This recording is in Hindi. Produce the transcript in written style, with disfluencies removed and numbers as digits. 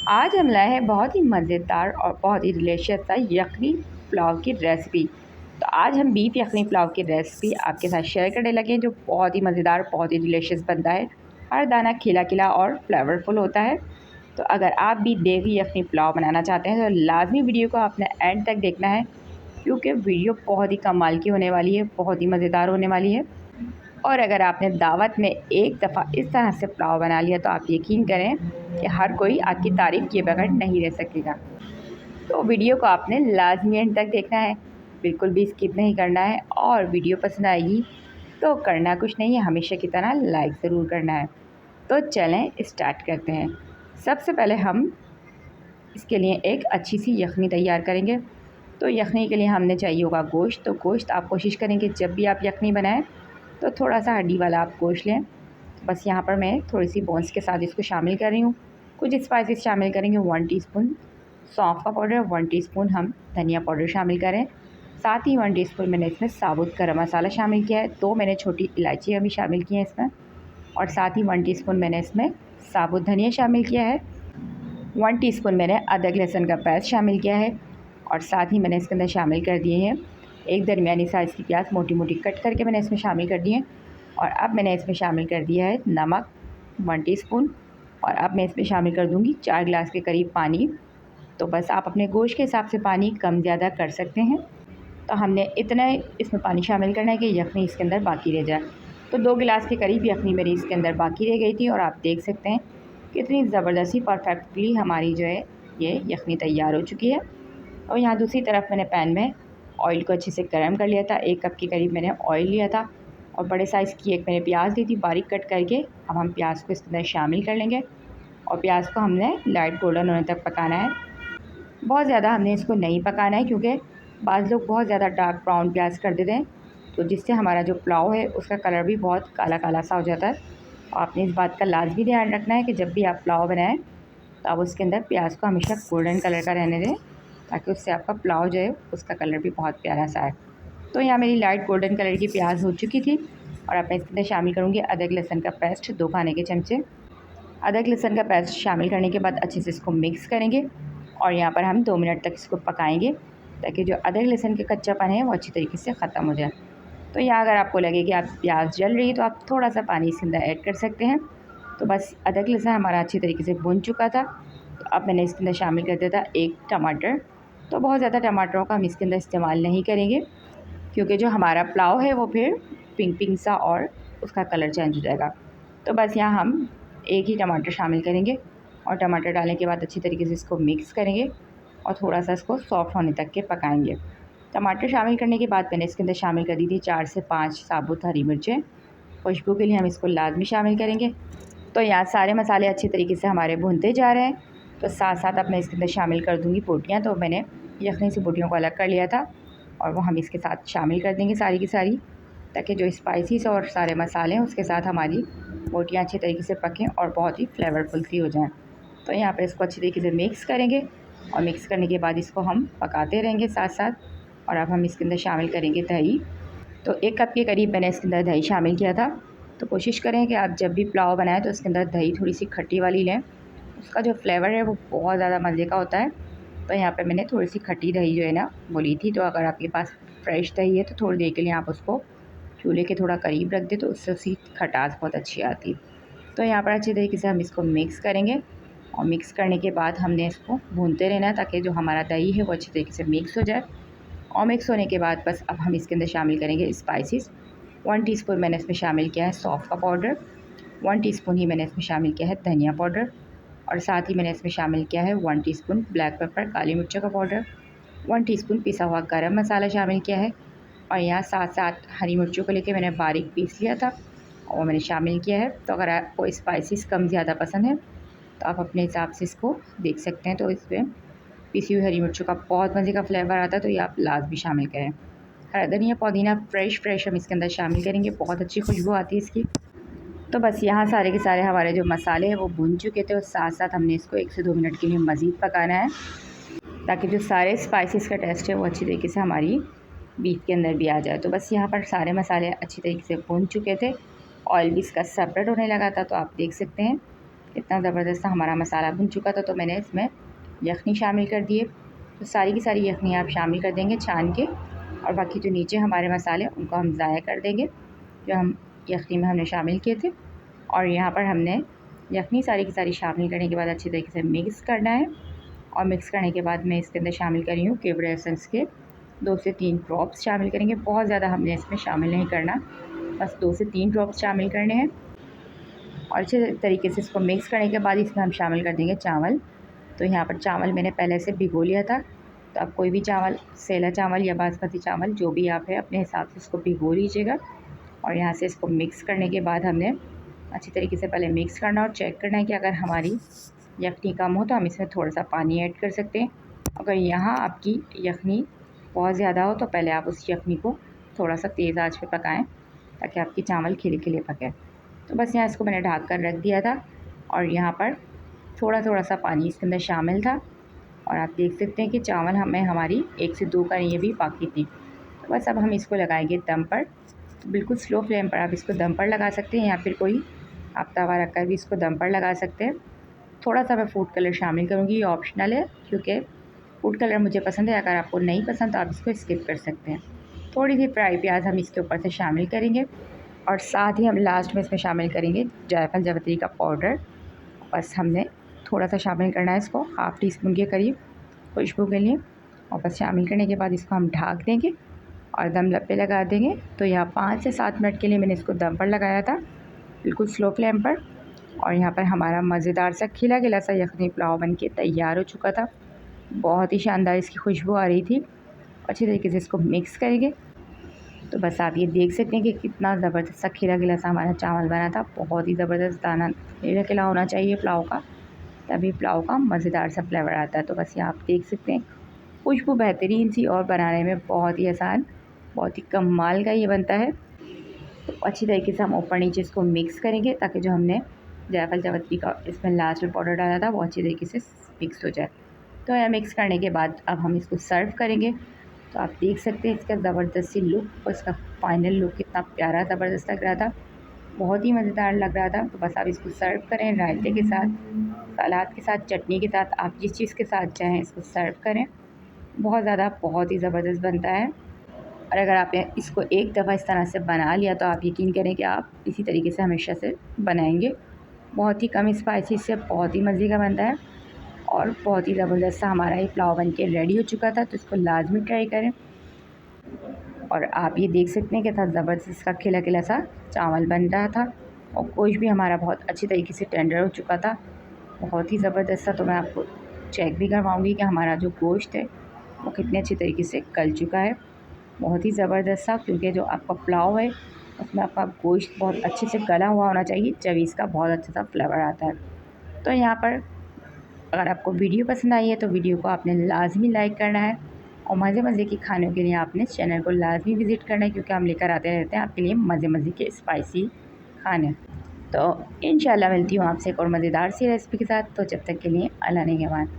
आज हम लाए हैं बहुत ही मज़ेदार और बहुत ही डिलीशियस सा यखनी पुलाव की रेसिपी। तो आज हम बीफ यखनी पुलाव की रेसिपी आपके साथ शेयर करने लगे हैं, जो बहुत ही मज़ेदार, बहुत ही डिलीशियस बनता है। हर दाना खिला खिला और फ्लेवरफुल होता है। तो अगर आप भी देवी यखनी पुलाव बनाना चाहते हैं तो लाजमी वीडियो को आपने एंड तक देखना है, क्योंकि वीडियो बहुत ही कमाल की होने वाली है, बहुत ही मज़ेदार होने वाली है। और अगर आपने दावत में एक दफ़ा इस तरह से पुलाव बना लिया तो आप यकीन करें कि हर कोई आपकी तारीफ़ किए बगैर नहीं रह सकेगा। तो वीडियो को आपने लाजमी एंड तक देखना है, बिल्कुल भी स्किप नहीं करना है। और वीडियो पसंद आएगी तो करना कुछ नहीं है, हमेशा की तरह लाइक ज़रूर करना है। तो चलें स्टार्ट करते हैं। सबसे पहले हम इसके लिए एक अच्छी सी यखनी तैयार करेंगे। तो यखनी के लिए हमने चाहिए होगा गोश्त। तो गोश्त आप कोशिश करेंगे जब भी आप यखनी बनाएं तो थोड़ा सा हड्डी वाला आप गोश्त लें। बस यहाँ पर मैं थोड़ी सी बोन्स के साथ इसको शामिल कर रही हूँ। कुछ स्पाइसेस शामिल करेंगे। 1 टीस्पून सौंफ का पाउडर, 1 टीस्पून हम धनिया पाउडर शामिल करें। साथ ही 1 टीस्पून मैंने इसमें साबुत गरम मसाला शामिल किया है। 2 मैंने छोटी इलायची भी शामिल की हैं इसमें। और साथ ही 1 टीस्पून मैंने इसमें साबुत धनिया शामिल किया है। 1 टीस्पून मैंने अदरक लहसुन का पेस्ट शामिल किया है। और साथ ही मैंने इसके अंदर शामिल कर दिए हैं एक दरमियानी साइज़ की प्याज, मोटी मोटी कट करके मैंने इसमें शामिल कर दी है। और अब मैंने इसमें शामिल कर दिया है नमक 1 टीस्पून। और अब मैं इसमें शामिल कर दूँगी 4 गिलास के करीब पानी। तो बस आप अपने गोश्त के हिसाब से पानी कम ज़्यादा कर सकते हैं। तो हमने इतना इसमें पानी शामिल करना है कि यखनी इसके अंदर बाकी रह जाए। तो 2 गिलास के करीब यखनी मेरी इसके अंदर बाकी रह गई थी। और आप देख सकते हैं कितनी ज़बरदस्ती परफेक्टली हमारी जो है ये यखनी तैयार हो चुकी है। और यहाँ दूसरी तरफ मैंने पैन में ऑयल को अच्छे से गर्म कर लिया था। 1 कप के करीब मैंने ऑयल लिया था और बड़े साइज़ की एक मैंने प्याज ली थी बारीक कट करके। अब हम प्याज को इसके अंदर शामिल कर लेंगे और प्याज को हमने लाइट गोल्डन होने तक पकाना है। बहुत ज़्यादा हमने इसको नहीं पकाना है, क्योंकि बाज़ लोग बहुत ज़्यादा डार्क ब्राउन प्याज कर देते हैं, तो जिससे हमारा जो पुलाव है उसका कलर भी बहुत काला काला सा हो जाता है। आपने इस बात का लाजमी ध्यान रखना है कि जब भी आप पुलाव बनाएं तो आप उसके अंदर प्याज को हमेशा गोल्डन कलर का रहने दें, ताकि उससे आपका पुलाव जो है उसका कलर भी बहुत प्यारा सा है। तो यहाँ मेरी लाइट गोल्डन कलर की प्याज हो चुकी थी। और अब मैं इसके अंदर शामिल करूँगी अदरक लहसुन का पेस्ट 2 खाने के चमचे। अदरक लहसुन का पेस्ट शामिल करने के बाद अच्छे से इसको मिक्स करेंगे और यहाँ पर हम 2 मिनट तक इसको पकाएंगे, ताकि जो अदरक लहसुन का कच्चापन है वो अच्छी तरीके से ख़त्म हो जाए। तो यहाँ अगर आपको लगे कि आप प्याज जल रही है तो आप थोड़ा सा पानी इसके अंदर ऐड कर सकते हैं। तो बस अदरक लहसुन हमारा अच्छी तरीके से भुन चुका था। तो अब मैंने इसके अंदर शामिल कर दिया था 1 टमाटर। तो बहुत ज़्यादा टमाटरों का हम इसके अंदर इस्तेमाल नहीं करेंगे, क्योंकि जो हमारा पुलाव है वो फिर पिंक पिंक सा और उसका कलर चेंज हो जाएगा। तो बस यहाँ हम 1 ही टमाटर शामिल करेंगे और टमाटर डालने के बाद अच्छी तरीके से इसको मिक्स करेंगे और थोड़ा सा इसको सॉफ्ट होने तक के पकाएंगे। टमाटर शामिल करने के बाद मैंने इसके अंदर शामिल कर दी थी 4 से 5 साबुत हरी मिर्चें। खुशबू के लिए हम इसको लाजमी शामिल करेंगे। तो यहाँ सारे मसाले अच्छी तरीके से हमारे भुनते जा रहे हैं। तो साथ साथ अब मैं इसके अंदर शामिल कर दूँगी बोटियाँ। तो मैंने यखनी से बोटियों को अलग कर लिया था और वो हम इसके साथ शामिल कर देंगे सारी की सारी, ताकि जो स्पाइसीस और सारे मसाले हैं उसके साथ हमारी बोटियाँ अच्छी तरीके से पकें और बहुत ही फ्लेवरफुल सी हो जाएँ। तो यहाँ पर इसको अच्छी तरीके से मिक्स करेंगे और मिक्स करने के बाद इसको हम पकाते रहेंगे साथ साथ। और अब हम इसके अंदर शामिल करेंगे दही। तो 1 कप के करीब मैंने इसके अंदर दही शामिल किया था। तो कोशिश करें कि आप जब भी पुलाव बनाएं तो उसके अंदर दही थोड़ी सी खट्टी वाली लें, उसका जो फ्लेवर है वो बहुत ज़्यादा मज़े का होता है। तो यहाँ पे मैंने थोड़ी सी खट्टी दही जो है ना वो ली थी। तो अगर आपके पास फ्रेश दही है तो थोड़ी देर के लिए आप उसको चूल्हे के थोड़ा करीब रख दें, तो उससे उसकी खटास बहुत अच्छी आती है। तो यहाँ पर अच्छी तरीके से हम इसको मिक्स करेंगे और मिक्स करने के बाद हमने इसको भूनते रहना है, ताकि जो हमारा दही है वो अच्छी तरीके से मिक्स हो जाए। और मिक्स होने के बाद बस अब हम इसके अंदर शामिल करेंगे स्पाइसेस। 1 टीस्पून मैंने इसमें शामिल किया है सौंफ का पाउडर। 1 टीस्पून ही मैंने इसमें शामिल किया है धनिया पाउडर। और साथ ही मैंने इसमें शामिल किया है 1 टीस्पून ब्लैक पेपर काली मिर्चों का पाउडर। 1 टीस्पून पिसा हुआ गरम मसाला शामिल किया है। और यहाँ साथ साथ हरी मिर्चों को लेके मैंने बारीक पीस लिया था और मैंने शामिल किया है। तो अगर आपको स्पाइसेस कम ज़्यादा पसंद है तो आप अपने हिसाब से इसको देख सकते हैं। तो इसमें पिसी हुई हरी मिर्चों का बहुत मज़े का फ्लेवर आता है, तो ये आप लाजमी शामिल करें। हरा धनिया पुदीना फ्रेश हम इसके अंदर शामिल करेंगे, बहुत अच्छी खुशबू आती है इसकी। तो बस यहाँ सारे के सारे हमारे जो मसाले हैं वो भुन चुके थे और साथ साथ हमने इसको 1 से 2 मिनट के लिए मज़ीद पकाना है, ताकि जो सारे स्पाइसेस का टेस्ट है वो अच्छी तरीके से हमारी बीफ के अंदर भी आ जाए। तो बस यहाँ पर सारे मसाले अच्छी तरीके से भुन चुके थे, ऑयल भी इसका सेपरेट होने लगा था। तो आप देख सकते हैं कितना ज़बरदस्त हमारा मसाला भुन चुका था। तो मैंने इसमें यखनी शामिल कर दिए। तो सारी की सारी यखनी आप शामिल कर देंगे छान के, और बाकी जो नीचे हमारे मसाले उनको हम ज़ाया कर देंगे जो हम यखनी में हमने शामिल किए थे। और यहाँ पर हमने यखनी सारी की सारी शामिल करने के बाद अच्छी तरीके से मिक्स करना है। और मिक्स करने के बाद मैं इसके अंदर शामिल कर रही हूँ केवड़ा एसेंस के 2 से 3 ड्रॉप्स शामिल करेंगे। बहुत ज़्यादा हमने इसमें शामिल नहीं करना, बस 2 से 3 ड्रॉप्स शामिल करने हैं। और अच्छे तरीके से इसको मिक्स करने के बाद इसमें हम शामिल कर देंगे चावल। तो यहाँ पर चावल मैंने पहले से भिगो लिया था। तो आप कोई भी चावल, सेला चावल या बासमती चावल जो भी आप है अपने हिसाब से इसको भिगो लीजिएगा। और यहाँ से इसको मिक्स करने के बाद हमने अच्छी तरीके से पहले मिक्स करना और चेक करना है कि अगर हमारी यखनी कम हो तो हम इसमें थोड़ा सा पानी ऐड कर सकते हैं। अगर यहाँ आपकी यखनी बहुत ज़्यादा हो तो पहले आप उस यखनी को थोड़ा सा तेज़ आंच पे पकाएं ताकि आपकी चावल खिले खिले पके। तो बस यहाँ इसको मैंने ढक कर रख दिया था और यहाँ पर थोड़ा थोड़ा सा पानी इसके अंदर शामिल था। और आप देख सकते हैं कि चावल हमें हमारी 1 से 2 कढ़ाई भी बाकी थी। तो बस अब हम इसको लगाएंगे दम पर। तो बिल्कुल स्लो फ्लेम पर आप इसको दम पर लगा सकते हैं या फिर कोई आप तवा रख कर भी इसको दम पर लगा सकते हैं। थोड़ा सा मैं फूड कलर शामिल करूँगी, ये ऑप्शनल है क्योंकि फूड कलर मुझे पसंद है। अगर आपको नहीं पसंद तो आप इसको स्किप कर सकते हैं। थोड़ी सी फ्राई प्याज हम इसके ऊपर से शामिल करेंगे और साथ ही हम लास्ट में इसमें शामिल करेंगे जायफल जावित्री का पाउडर। बस हमने थोड़ा सा शामिल करना है इसको, हाफ़ टी स्पून के करीब खुशबू के लिए। और बस शामिल करने के बाद इसको हम ढक देंगे और दम पे लगा देंगे। तो यहाँ 5 से 7 मिनट के लिए मैंने इसको दम पर लगाया था, बिल्कुल स्लो फ्लेम पर। और यहाँ पर हमारा मज़ेदार सा खिला खिला सा यखनी पुलाव बन के तैयार हो चुका था। बहुत ही शानदार इसकी खुशबू आ रही थी। अच्छी तरीके से इसको मिक्स करेंगे। तो बस आप ये देख सकते हैं कि कितना ज़बरदस्त सा खिला खिला सा हमारा चावल बना था। बहुत ही ज़बरदस्त दाना खिला खिला होना चाहिए पुलाव का, तभी पुलाव का मज़ेदार सा फ्लेवर आता है। तो बस ये आप देख सकते हैं खुशबू बेहतरीन सी और बनाने में बहुत ही आसान, बहुत ही कमाल का ये बनता है। तो अच्छी तरीके से हम ऊपर नीचे इसको मिक्स करेंगे ताकि जो हमने जायफल जावित्री का इसमें लास्ट में पाउडर डाला था वो अच्छी तरीके से मिक्स हो जाए। तो यह मिक्स करने के बाद अब हम इसको सर्व करेंगे। तो आप देख सकते हैं इसका ज़बरदस्त सी लुक और इसका फाइनल लुक कितना प्यारा ज़बरदस्त लग रहा था, बहुत ही मज़ेदार लग रहा था। तो बस आप इसको सर्व करें रायते के साथ, सलाद के साथ, चटनी के साथ, आप जिस चीज़ के साथ चाहें इसको सर्व करें। बहुत ही ज़बरदस्त बनता है। और अगर आपने इसको एक दफ़ा इस तरह से बना लिया तो आप यकीन करें कि आप इसी तरीके से हमेशा से बनाएंगे। बहुत ही कम स्पाइसी से बहुत ही मज़े का बनता है और बहुत ही ज़बरदस्त सा हमारा ये पुलाव बन के रेडी हो चुका था। तो इसको लाजमी ट्राई करें। और आप ये देख सकते हैं कि था ज़बरदस्त इसका खिला खिला सा चावल बन रहा था और गोश्त भी हमारा बहुत अच्छी तरीके से टेंडर हो चुका था, बहुत ही ज़बरदस्त सा। तो मैं आपको चेक भी करवाऊँगी कि हमारा जो गोश्त है वो कितने अच्छी तरीके से गल चुका है, बहुत ही ज़बरदस्त सा। क्योंकि जो आपका पुलाव है उसमें आपका गोश्त बहुत अच्छे से गला हुआ होना चाहिए, जब इसका बहुत अच्छा सा फ्लेवर आता है। तो यहाँ पर अगर आपको वीडियो पसंद आई है तो वीडियो को आपने लाजमी लाइक करना है और मज़े मज़े की खानों के लिए आपने चैनल को लाजमी विज़िट करना है, क्योंकि हम लेकर आते रहते हैं आपके लिए मज़े मज़े के स्पाइसी खाने। तो इंशाल्लाह मिलती हूँ आपसे एक और मज़ेदार सी रेसिपी के साथ। तो जब तक के लिए अल्लाह निगहबान।